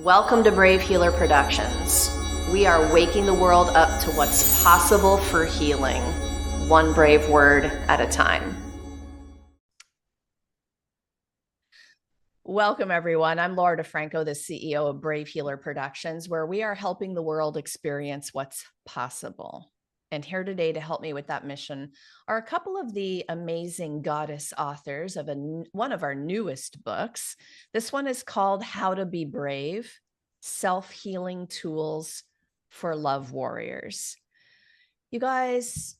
Welcome to Brave Healer Productions. We are waking the world up to what's possible for healing, one brave word at a time. Welcome, everyone. I'm Laura DeFranco, the CEO of Brave Healer Productions, where we are helping the world experience what's possible. And here today to help me with that mission are a couple of the amazing goddess authors of one of our newest books. This one is called How to Be Brave, Self-Healing Tools for Love Warriors. You guys,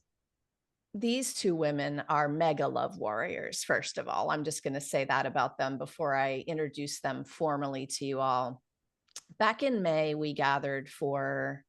these two women are mega love warriors, first of all. I'm just going to say that about them before I introduce them formally to you all. Back in May, we gathered for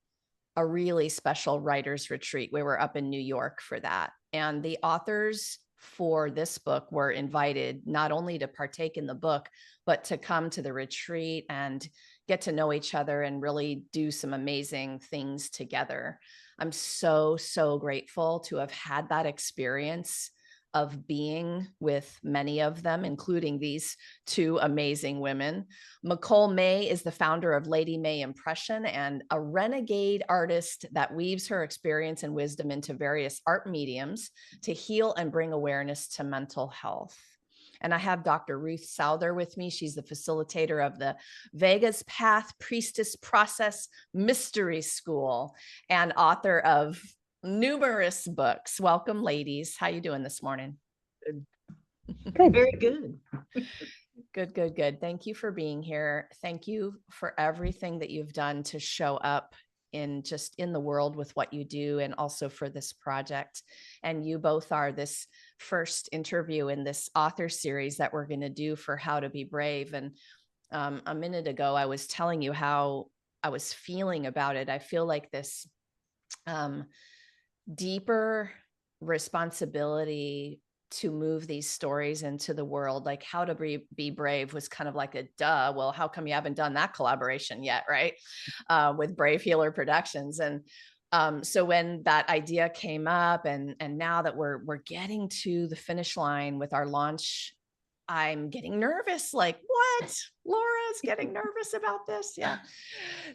a really special writers retreat. We were up in New York for that. And the authors for this book were invited not only to partake in the book, but to come to the retreat and get to know each other and really do some amazing things together. I'm so, so grateful to have had that experience of being with many of them, including these two amazing women. Nicole May is the founder of Lady May Impression and a renegade artist that weaves her experience and wisdom into various art mediums to heal and bring awareness to mental health. And I have Dr. Ruth Souther with me. She's the facilitator of the Vegas Path Priestess Process Mystery School and author of numerous books. Welcome, ladies. How you doing this morning? Good. Very good. Good, good, good. Thank you for being here. Thank you for everything that you've done to show up in the world with what you do, and also for this project. And you both are this first interview in this author series that we're going to do for How to Be Brave. And a minute ago, I was telling you how I was feeling about it. I feel like this deeper responsibility to move these stories into the world. Like How to Be Brave was kind of like a duh. Well, how come you haven't done that collaboration yet, right? With Brave Healer Productions. And so when that idea came up, and now that we're getting to the finish line with our launch, I'm getting nervous. Like, what? Laura's getting nervous about this? Yeah.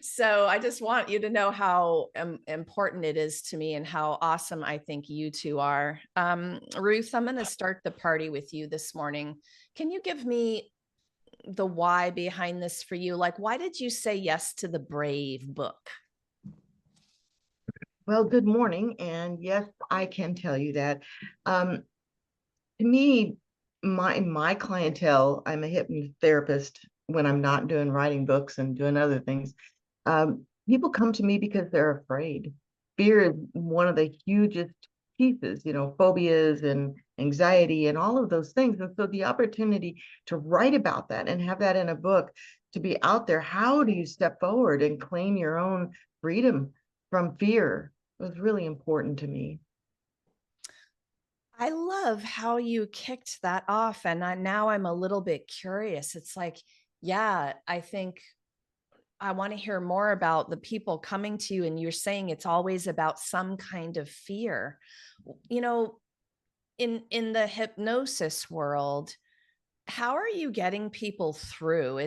So I just want you to know how important it is to me and how awesome I think you two are. Ruth, I'm going to start the party with you this morning. Can you give me the why behind this for you? Like, why did you say yes to the Brave book? Well, good morning. And yes, I can tell you that. To me, my clientele, I'm a hypnotherapist when I'm not doing writing books and doing other things. People come to me because they're afraid. Fear is one of the hugest pieces, phobias and anxiety and all of those things. And so the opportunity to write about that and have that in a book, to be out there, how do you step forward and claim your own freedom from fear, was really important to me. I love how you kicked that off. And now I'm a little bit curious. It's like, yeah, I think I want to hear more about the people coming to you. And you're saying it's always about some kind of fear. You know, in the hypnosis world, how are you getting people through?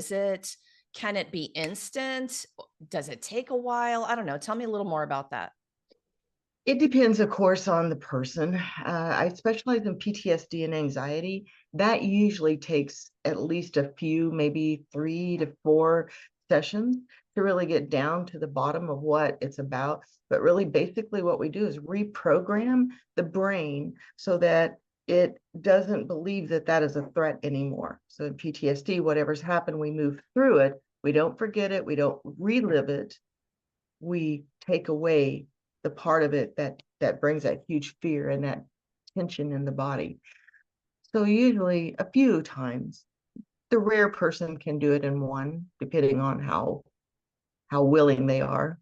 Can it be instant? Does it take a while? I don't know. Tell me a little more about that. It depends, of course, on the person. I specialize in PTSD and anxiety. That usually takes at least a few, maybe 3 to 4 sessions to really get down to the bottom of what it's about. But really, basically, what we do is reprogram the brain so that it doesn't believe that that is a threat anymore. So in PTSD, whatever's happened, we move through it. We don't forget it. We don't relive it. We take away the part of it that brings that huge fear and that tension in the body. So usually a few times. The rare person can do it in one, depending on how willing they are.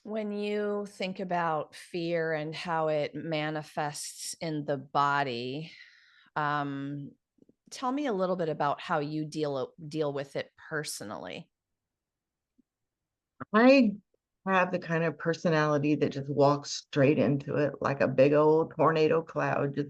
When you think about fear and how it manifests in the body, tell me a little bit about how you deal with it personally. I have the kind of personality that just walks straight into it like a big old tornado cloud. Just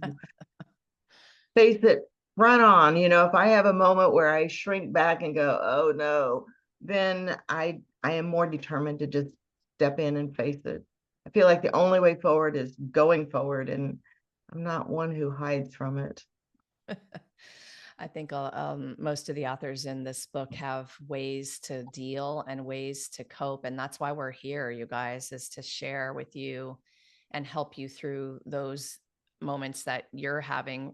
face it, run on. If I have a moment where I shrink back and go, oh no, then I am more determined to just step in and face it. I feel like the only way forward is going forward, and I'm not one who hides from it. I think most of the authors in this book have ways to deal and ways to cope. And that's why we're here, you guys, is to share with you and help you through those moments that you're having.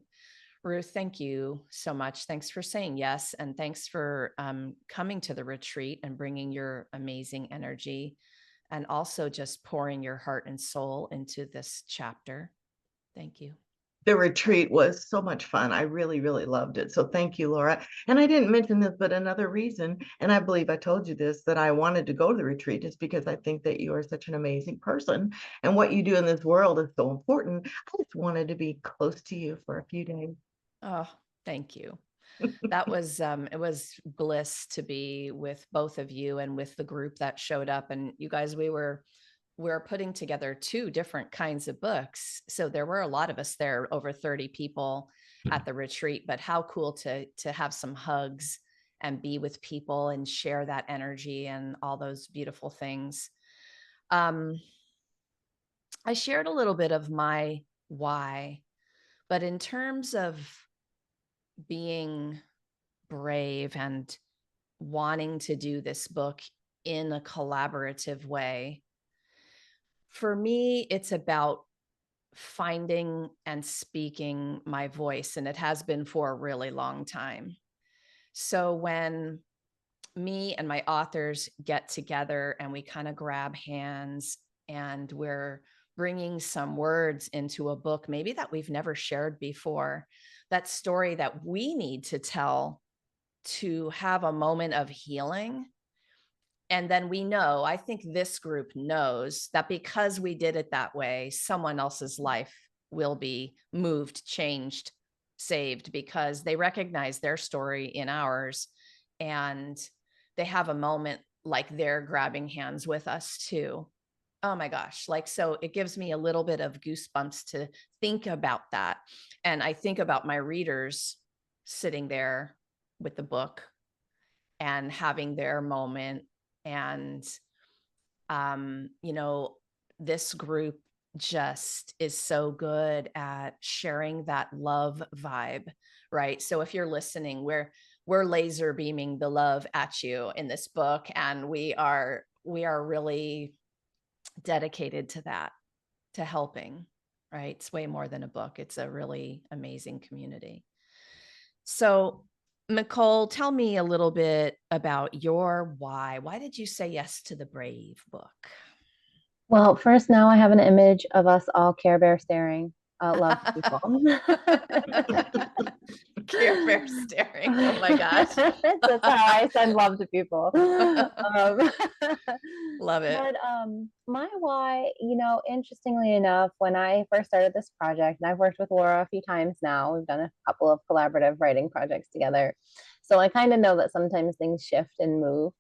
Ruth, thank you so much. Thanks for saying yes. And thanks for coming to the retreat and bringing your amazing energy and also just pouring your heart and soul into this chapter. Thank you. The retreat was so much fun. I really, really loved it. So thank you, Laura. And I didn't mention this, but another reason, and I believe I told you this, that I wanted to go to the retreat is because I think that you are such an amazing person. And what you do in this world is so important. I just wanted to be close to you for a few days. Oh, thank you. That was it was bliss to be with both of you and with the group that showed up. And you guys, we're putting together two different kinds of books. So there were a lot of us there, over 30 people at the retreat, but how cool to have some hugs and be with people and share that energy and all those beautiful things. Um, I shared a little bit of my why, but in terms of being brave and wanting to do this book in a collaborative way, for me, it's about finding and speaking my voice, and it has been for a really long time. So when me and my authors get together and we kind of grab hands and we're bringing some words into a book, maybe that we've never shared before, that story that we need to tell to have a moment of healing. And then we know, I think this group knows that because we did it that way, someone else's life will be moved, changed, saved, because they recognize their story in ours. And they have a moment like they're grabbing hands with us too. Oh my gosh. Like, so it gives me a little bit of goosebumps to think about that. And I think about my readers sitting there with the book and having their moment. And, you know, this group just is so good at sharing that love vibe, right? So if you're listening, we're laser beaming the love at you in this book, and we are really dedicated to that, to helping, right? It's way more than a book. It's a really amazing community. So, Nicole, tell me a little bit about your why. Why did you say yes to the Brave book? Well, first, now I have an image of us all Care Bear staring, love people. Care Bear staring. Oh my gosh. That's how I send love to people. Love it. But my why, interestingly enough, when I first started this project, and I've worked with Laura a few times now, we've done a couple of collaborative writing projects together. So I kind of know that sometimes things shift and move.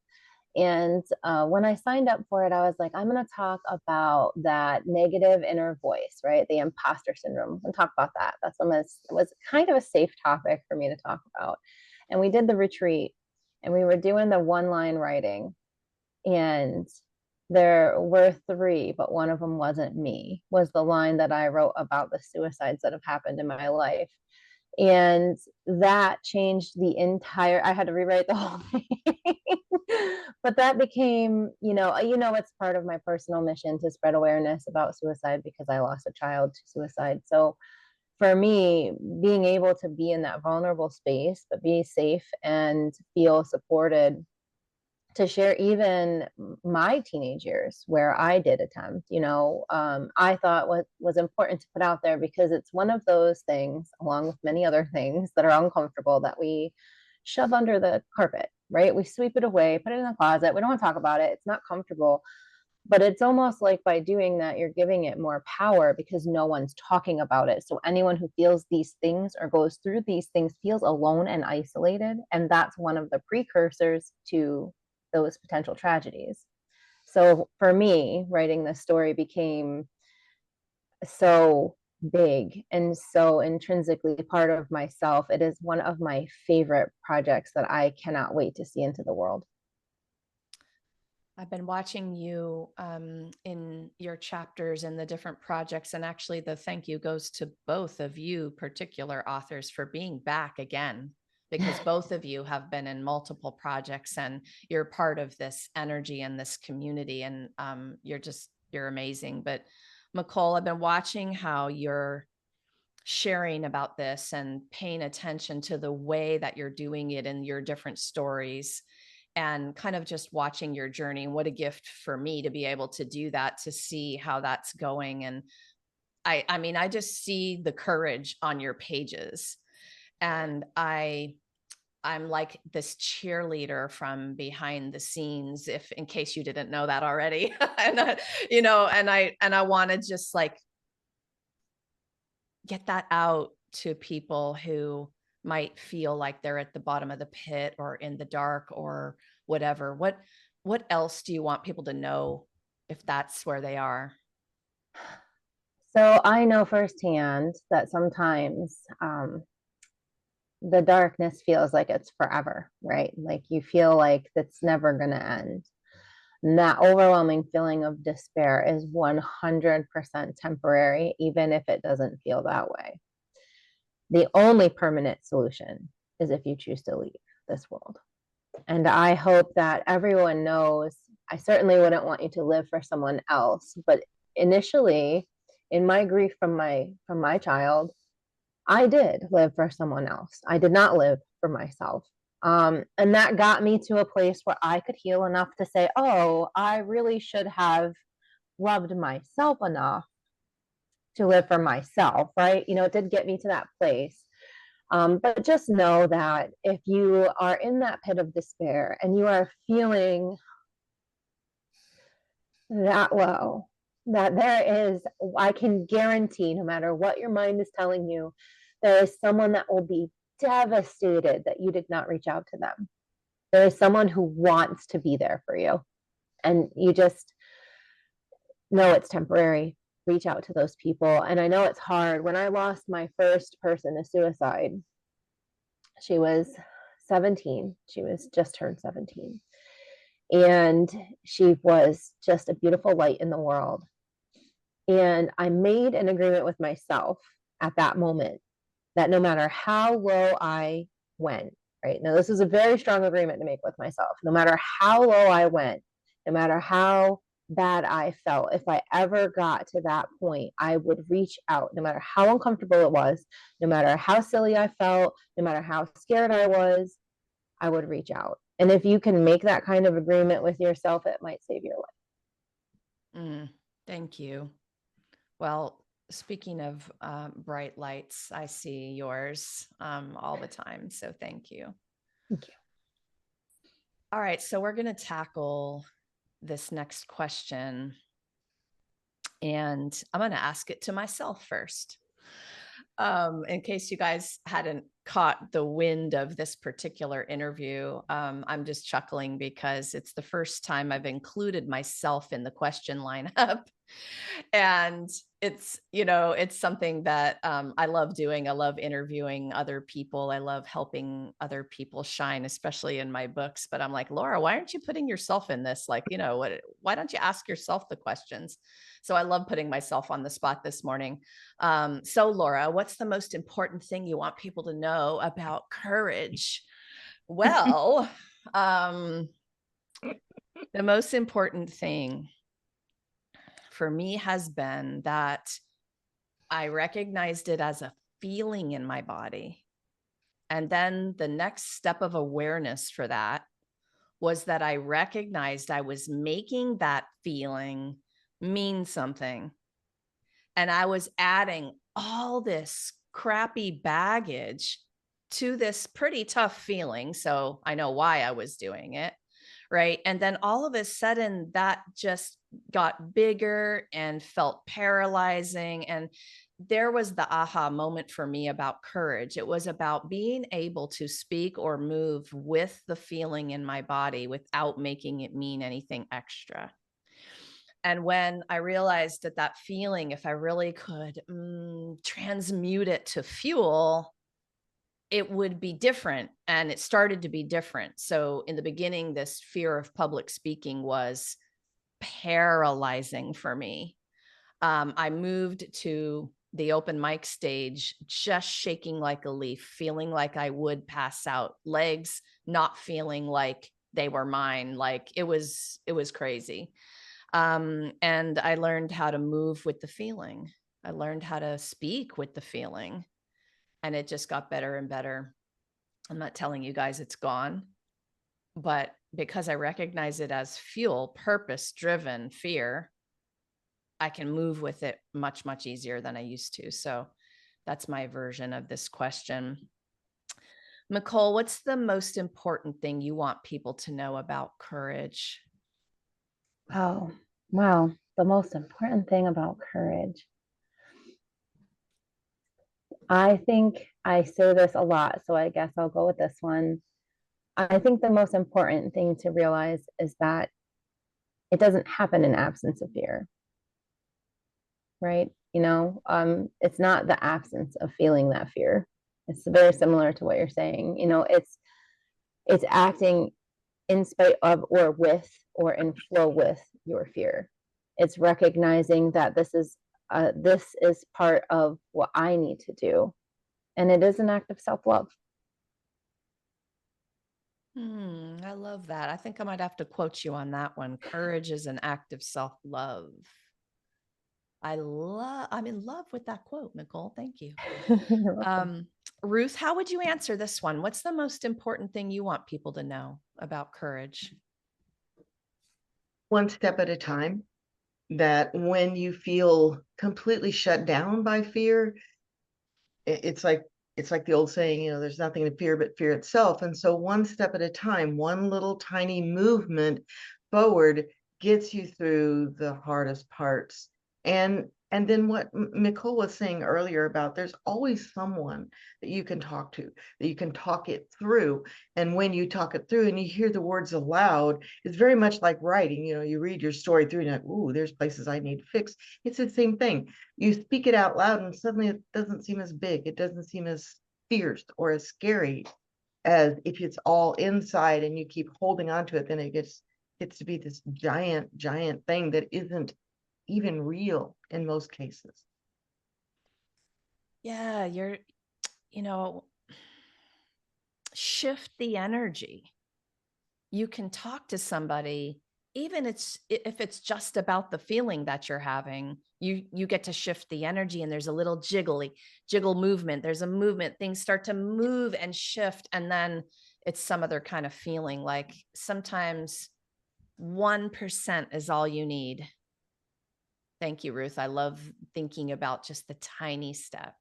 And when I signed up for it, I was like, I'm going to talk about that negative inner voice, right? The imposter syndrome, and talk about that. That's something that was kind of a safe topic for me to talk about. And we did the retreat, and we were doing the one-line writing, and there were three, but one of them wasn't me, was the line that I wrote about the suicides that have happened in my life. And that changed the entire, I had to rewrite the whole thing. But that became, it's part of my personal mission to spread awareness about suicide because I lost a child to suicide. So for me, being able to be in that vulnerable space, but be safe and feel supported to share even my teenage years where I did attempt, I thought what was important to put out there, because it's one of those things, along with many other things that are uncomfortable, that we shove under the carpet, right? We sweep it away, put it in the closet. We don't want to talk about it. It's not comfortable. But it's almost like by doing that, you're giving it more power because no one's talking about it. So anyone who feels these things or goes through these things feels alone and isolated. And that's one of the precursors to those potential tragedies. So for me, writing this story became so big and so intrinsically part of myself. It is one of my favorite projects that I cannot wait to see into the world. I've been watching you in your chapters and the different projects. And actually, the thank you goes to both of you, particular authors, for being back again, because both of you have been in multiple projects and you're part of this energy and this community. And you're amazing. But Nicole, I've been watching how you're sharing about this and paying attention to the way that you're doing it in your different stories and kind of just watching your journey. What a gift for me to be able to do that, to see how that's going. And I mean, I just see the courage on your pages. And I'm like this cheerleader from behind the scenes, if in case you didn't know that already. And I want to just like get that out to people who might feel like they're at the bottom of the pit or in the dark or whatever. What else do you want people to know if that's where they are? So I know firsthand that sometimes the darkness feels like it's forever, right? Like you feel like it's never going to end. And that overwhelming feeling of despair is 100% temporary, even if it doesn't feel that way. The only permanent solution is if you choose to leave this world. And I hope that everyone knows. I certainly wouldn't want you to live for someone else, but initially in my grief from my child, I did live for someone else. I did not live for myself. And that got me to a place where I could heal enough to say, oh, I really should have loved myself enough to live for myself, right? It did get me to that place. But just know that if you are in that pit of despair and you are feeling that low, that there is, I can guarantee, no matter what your mind is telling you, there is someone that will be devastated that you did not reach out to them. There is someone who wants to be there for you. And you just know it's temporary. Reach out to those people. And I know it's hard. When I lost my first person to suicide, she was 17. She was just turned 17. And she was just a beautiful light in the world. And I made an agreement with myself at that moment that no matter how low I went, right now, this is a very strong agreement to make with myself. No matter how low I went, no matter how bad I felt, if I ever got to that point, I would reach out, no matter how uncomfortable it was, no matter how silly I felt, no matter how scared I was, I would reach out. And if you can make that kind of agreement with yourself, it might save your life. Thank you. Well, speaking of bright lights, I see yours all the time. So thank you. Thank you. All right. So we're going to tackle this next question. And I'm going to ask it to myself first. In case you guys hadn't caught the wind of this particular interview, I'm just chuckling because it's the first time I've included myself in the question lineup. And it's something that I love doing. I love interviewing other people. I love helping other people shine, especially in my books. But I'm like, Laura, why aren't you putting yourself in this? Like, why don't you ask yourself the questions? So I love putting myself on the spot this morning. So Laura, what's the most important thing you want people to know about courage? Well, the most important thing for me has been that I recognized it as a feeling in my body. And then the next step of awareness for that was that I recognized I was making that feeling mean something. And I was adding all this crappy baggage to this pretty tough feeling. So I know why I was doing it. Right. And then all of a sudden that just got bigger and felt paralyzing. And there was the aha moment for me about courage. It was about being able to speak or move with the feeling in my body without making it mean anything extra. And when I realized that that feeling, if I really could transmute it to fuel, it would be different. And it started to be different. So in the beginning, this fear of public speaking was paralyzing for me. I moved to the open mic stage, just shaking like a leaf, feeling like I would pass out, legs not feeling like they were mine. Like it was crazy. And I learned how to move with the feeling. I learned how to speak with the feeling, and it just got better and better. I'm not telling you guys it's gone, but because I recognize it as fuel, purpose driven fear, I can move with it much, much easier than I used to. So that's my version of this question. Nicole, what's the most important thing you want people to know about courage? Oh, wow. The most important thing about courage. I think I say this a lot, so I guess I'll go with this one. I think the most important thing to realize is that it doesn't happen in absence of fear, right? It's not the absence of feeling that fear. It's very similar to what you're saying. It's acting in spite of or with or in flow with your fear. It's recognizing that this is part of what I need to do, and it is an act of self-love. I love that. I think I might have to quote you on that one. Courage is an act of self-love. I'm in love with that quote, Nicole. Thank you. You're welcome. Ruth, how would you answer this one? What's the most important thing you want people to know about courage? One step at a time. That when you feel completely shut down by fear, it's like the old saying, there's nothing to fear but fear itself. And so one step at a time, one little tiny movement forward gets you through the hardest parts. And then what Nicole was saying earlier about there's always someone that you can talk to, that you can talk it through. And when you talk it through and you hear the words aloud, it's very much like writing. You read your story through and you're like, ooh, there's places I need to fix. It's the same thing. You speak it out loud and suddenly it doesn't seem as big. It doesn't seem as fierce or as scary as if it's all inside and you keep holding on to it. Then it gets to be this giant thing that isn't even real in most cases. Yeah, shift the energy. You can talk to somebody, even if it's just about the feeling that you're having, you get to shift the energy, and there's a little jiggle movement. There's a movement, things start to move and shift, and then it's some other kind of feeling. Like sometimes 1% is all you need. Thank you, Ruth. I love thinking about just the tiny step.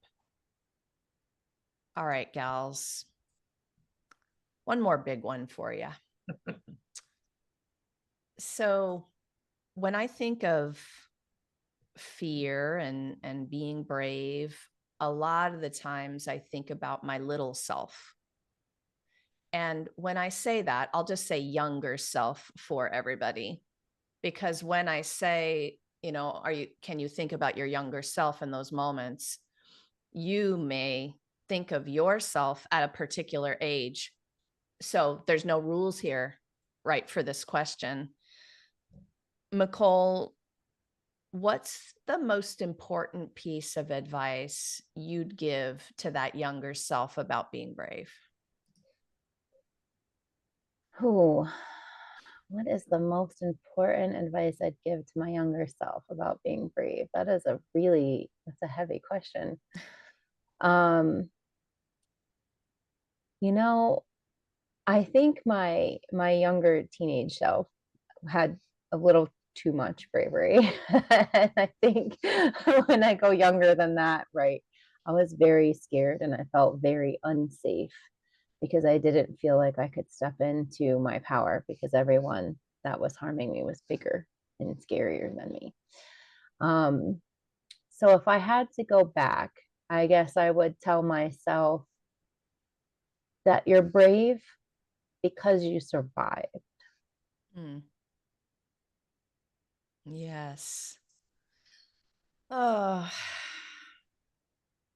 All right, gals. One more big one for you. So when I think of fear and being brave, a lot of the times I think about my little self. And when I say that, I'll just say younger self for everybody. Because when I say, can you think about your younger self in those moments? You may think of yourself at a particular age. So there's no rules here, right, for this question. Nicole, what's the most important piece of advice you'd give to that younger self about being brave? Oh, what is the most important advice I'd give to my younger self about being brave? That's a heavy question. Um, you know, I think my younger teenage self had a little too much bravery. And I think when I go younger than that, right, I was very scared and I felt very unsafe because I didn't feel like I could step into my power because everyone that was harming me was bigger and scarier than me. Um, so if I had to go back, I guess I would tell myself that you're brave because you survived. Hmm. Yes. Oh,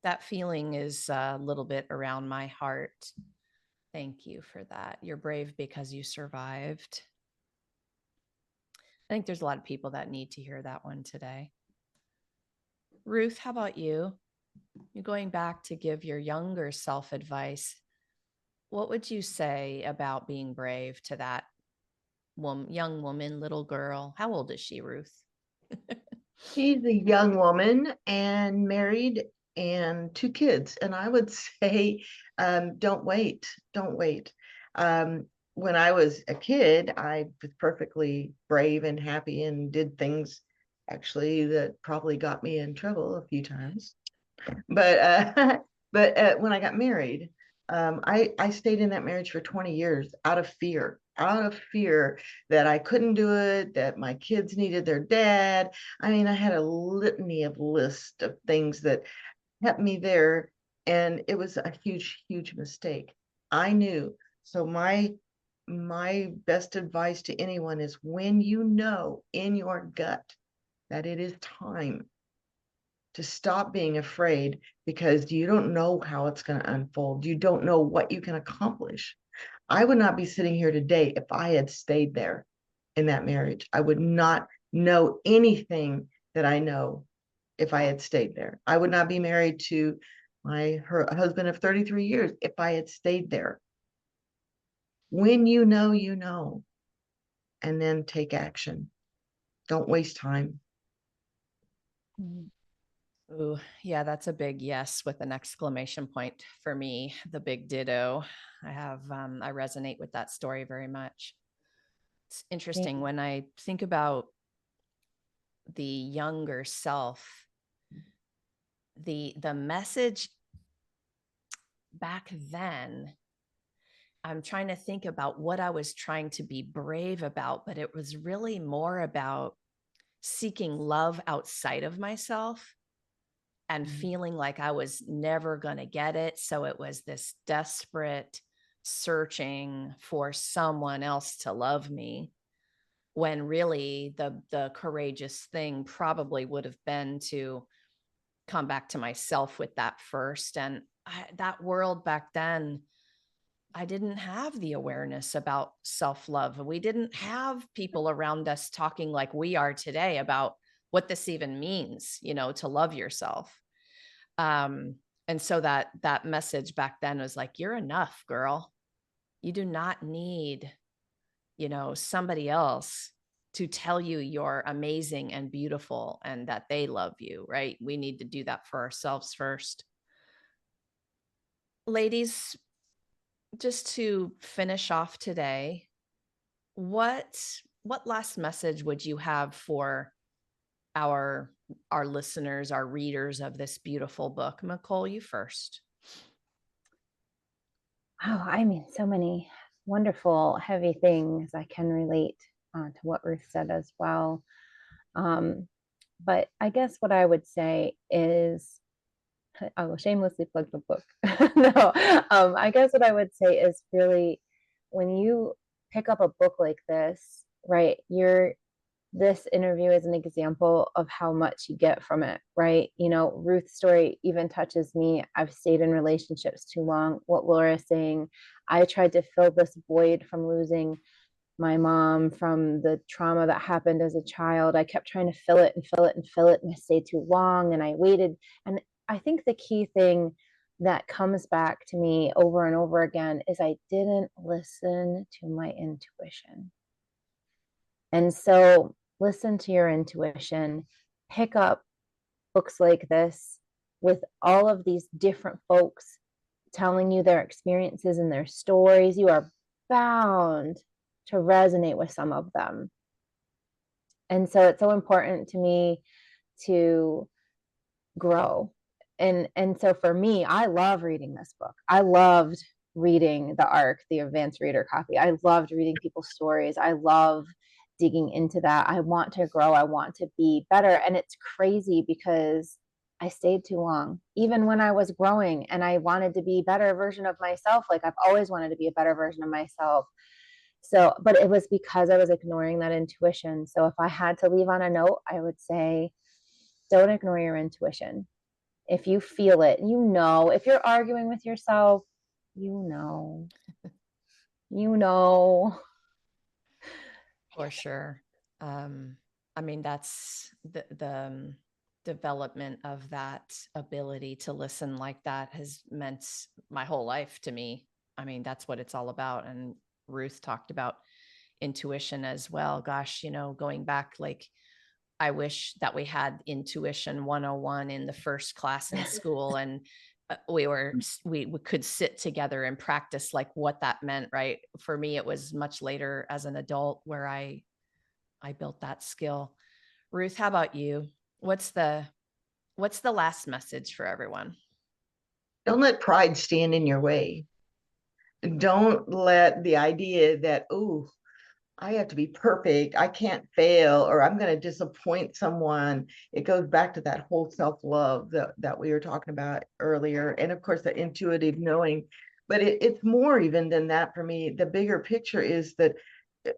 that feeling is a little bit around my heart. Thank you for that. You're brave because you survived. I think there's a lot of people that need to hear that one today. Ruth, how about you? You're going back to give your younger self advice. What would you say about being brave to that young woman, little girl? How old is she, Ruth? She's a young woman and married and 2 kids. And I would say, don't wait. Don't wait. When I was a kid, I was perfectly brave and happy and did things actually that probably got me in trouble a few times. But but when I got married, I stayed in that marriage for 20 years out of fear that I couldn't do it, that my kids needed their dad. I mean, I had a litany of list of things that kept me there, and it was a huge mistake. I knew. So my best advice to anyone is when you know in your gut that it is time to stop being afraid, because you don't know how it's going to unfold. You don't know what you can accomplish. I would not be sitting here today if I had stayed there in that marriage. I would not know anything that I know if I had stayed there. I would not be married to her husband of 33 years if I had stayed there. When you know, and then take action. Don't waste time. Ooh, yeah, that's a big yes with an exclamation point for me. The big ditto. I resonate with that story very much. It's interesting when I think about the younger self, the message back then. I'm trying to think about what I was trying to be brave about, but it was really more about seeking love outside of myself and feeling like I was never going to get it. So it was this desperate searching for someone else to love me, when really the courageous thing probably would have been to come back to myself with that first. And that world back then, I didn't have the awareness about self-love. We didn't have people around us talking like we are today about what this even means, to love yourself. And so that message back then was like, you're enough, girl. You do not need, somebody else to tell you you're amazing and beautiful and that they love you, right? We need to do that for ourselves first. Ladies, just to finish off today, what last message would you have for our listeners, our readers of this beautiful book? Nicole, you first. Oh, I mean, so many wonderful, heavy things I can relate to what Ruth said as well. But I guess what I would say is, I will shamelessly plug the book. No, I guess what I would say is really, when you pick up a book like this, right, this interview is an example of how much you get from it, right? Ruth's story even touches me. I've stayed in relationships too long. What Laura is saying, I tried to fill this void from losing my mom, from the trauma that happened as a child. I kept trying to fill it and fill it and fill it, and I stayed too long and I waited. And I think the key thing that comes back to me over and over again is I didn't listen to my intuition. And so listen to your intuition, pick up books like this with all of these different folks telling you their experiences and their stories. You are bound to resonate with some of them. And so it's so important to me to grow. And so for me, I love reading this book. I loved reading the ARC, the advanced reader copy. I loved reading people's stories. I love digging into that. I want to grow. I want to be better. And it's crazy because I stayed too long, even when I was growing and I wanted to be a better version of myself. Like I've always wanted to be a better version of myself. So, but it was because I was ignoring that intuition. So if I had to leave on a note, I would say, don't ignore your intuition. If you feel it, you know. If you're arguing with yourself, you know. You know. For sure. I mean, that's the development of that ability to listen like that has meant my whole life to me. I mean, that's what it's all about. And Ruth talked about intuition as well. Gosh, going back, like, I wish that we had intuition 101 in the first class in school, and we could sit together and practice like what that meant, right? For me, it was much later as an adult where I built that skill. Ruth, how about you? What's the last message for everyone? Don't let pride stand in your way. Don't let the idea that, oh, I have to be perfect, I can't fail, or I'm going to disappoint someone. It goes back to that whole self-love that we were talking about earlier. And of course, the intuitive knowing. But it's more even than that for me. The bigger picture is that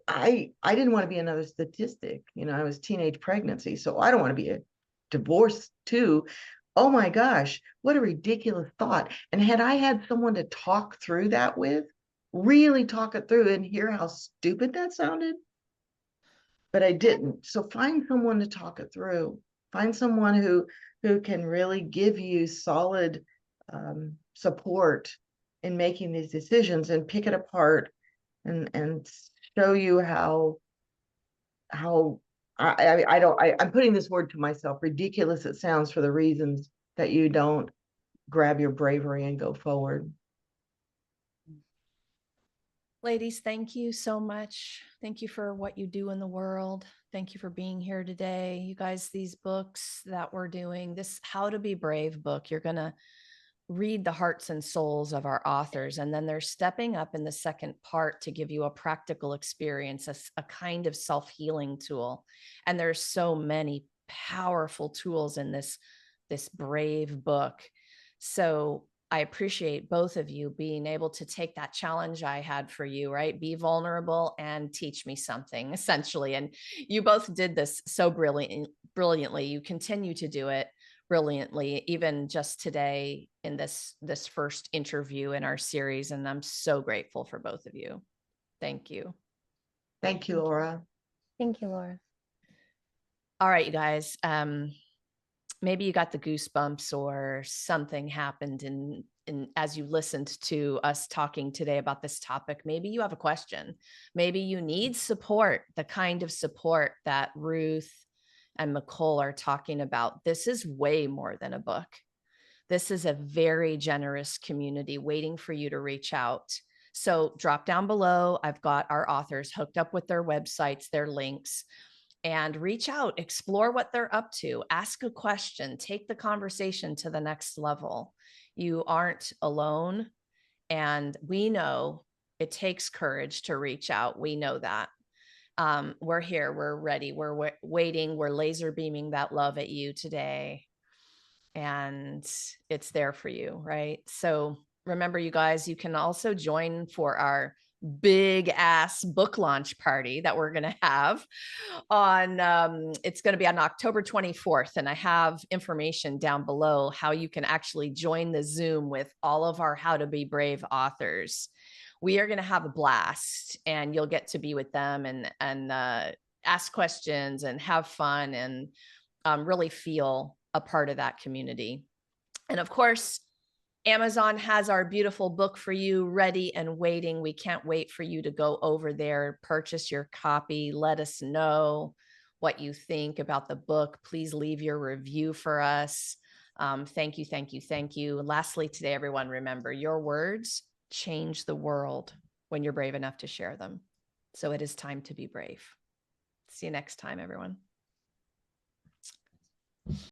I didn't want to be another statistic. I was teenage pregnancy, so I don't want to be a divorce too. Oh my gosh, what a ridiculous thought. And had I had someone to talk through that with, really talk it through and hear how stupid that sounded, but I didn't. So find someone to talk it through. Find someone who can really give you solid support in making these decisions, and pick it apart and show you how I'm putting this word to myself, ridiculous it sounds, for the reasons that you don't grab your bravery and go forward. Ladies, thank you so much. Thank you for what you do in the world. Thank you for being here today. You guys, these books that we're doing, this How to Be Brave book, you're going to read the hearts and souls of our authors. And then they're stepping up in the second part to give you a practical experience, a kind of self-healing tool. And there's so many powerful tools in this brave book. So I appreciate both of you being able to take that challenge I had for you, right? Be vulnerable and teach me something, essentially. And you both did this so brilliantly. You continue to do it brilliantly, even just today in this first interview in our series. And I'm so grateful for both of you. Thank you. Thank you, Laura. Thank you, Laura. All right, you guys. Maybe you got the goosebumps or something happened in as you listened to us talking today about this topic. Maybe you have a question. Maybe you need support, the kind of support that Ruth and Nicole are talking about. This is way more than a book. This is a very generous community waiting for you to reach out. So drop down below. I've got our authors hooked up with their websites, their links, and reach out, explore what they're up to, ask a question, take the conversation to the next level. You aren't alone. And we know it takes courage to reach out. We know that. We're here, we're ready, we're waiting, we're laser beaming that love at you today. And it's there for you, right? So remember, you guys, you can also join for our big ass book launch party that we're going to have on it's going to be on October 24th, and I have information down below how you can actually join the Zoom with all of our How to Be Brave authors. We are going to have a blast, and you'll get to be with them and ask questions and have fun and really feel a part of that community. And of course, Amazon has our beautiful book for you ready and waiting. We can't wait for you to go over there, purchase your copy. Let us know what you think about the book. Please leave your review for us. Thank you, thank you, thank you. And lastly, today, everyone, remember, your words change the world when you're brave enough to share them. So it is time to be brave. See you next time, everyone.